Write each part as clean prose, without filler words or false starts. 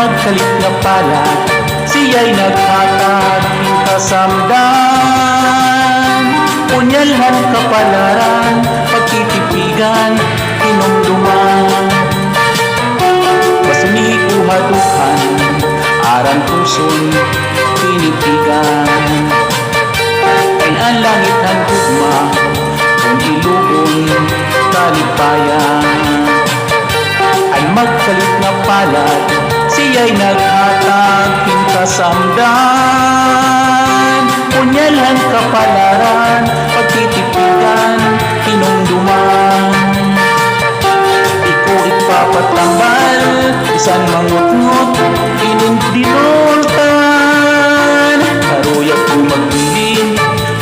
magkalit na pala, siya'y naghatag ng kasamdan. Punyalhan kapalaran, pagtitipigan, inumduman. Pasumikuhadukan, aran puson, tinitigan. Ay ang langit ang tugma, kung ilugon, talipayan. Ay magkalit na palad, siya'y naghatag ng kasamdan. Punyalhan kapalaran, pagtitipigan, hinumduman. Iko ipapatambal, isan mangut-ngut, inindinultan. Karuyag ko magbilin,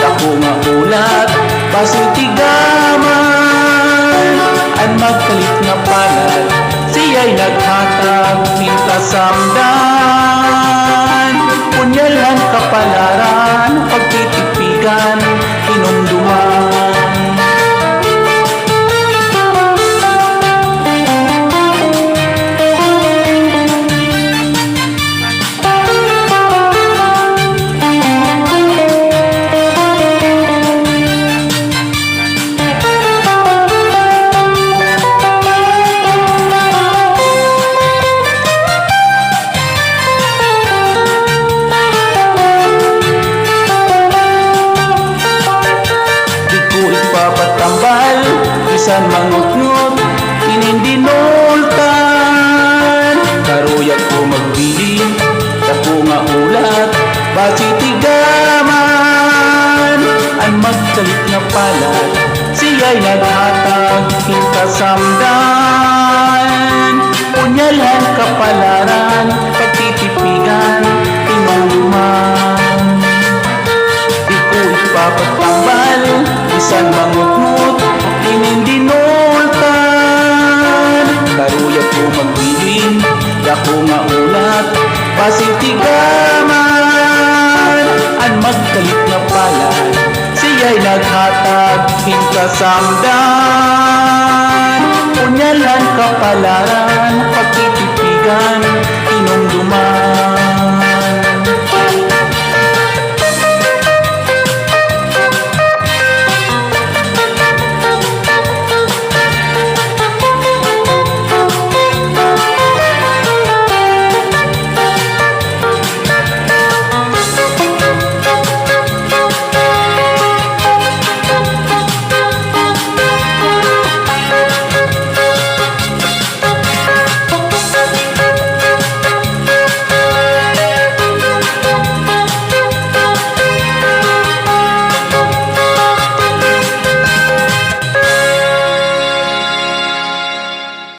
ako nga ulat, pasitigaman. Ang magkalit na palad, siya'y naghatag ng kasamdan. Punyalhan kapalaran, pagtitipigan, hinumduman. Isan mangut-ngut, inindinultan. Karuyag ko magbilin, ako nga ulat, basitigaman. Ang magkalit na palad, siya'y naghatag ng kasamdan. Punyalhan kapalaran, pagtitipigan, inumduman. Di ko ipapatambal, isan mangut-ngut, inindinultan. Karuyag ko magbilin, ako nga ulat, pasitigaman. Ang magkalit na palad, siya'y naghatag ng kasamdan. Punyalhan kapalaran, pagtitipigan,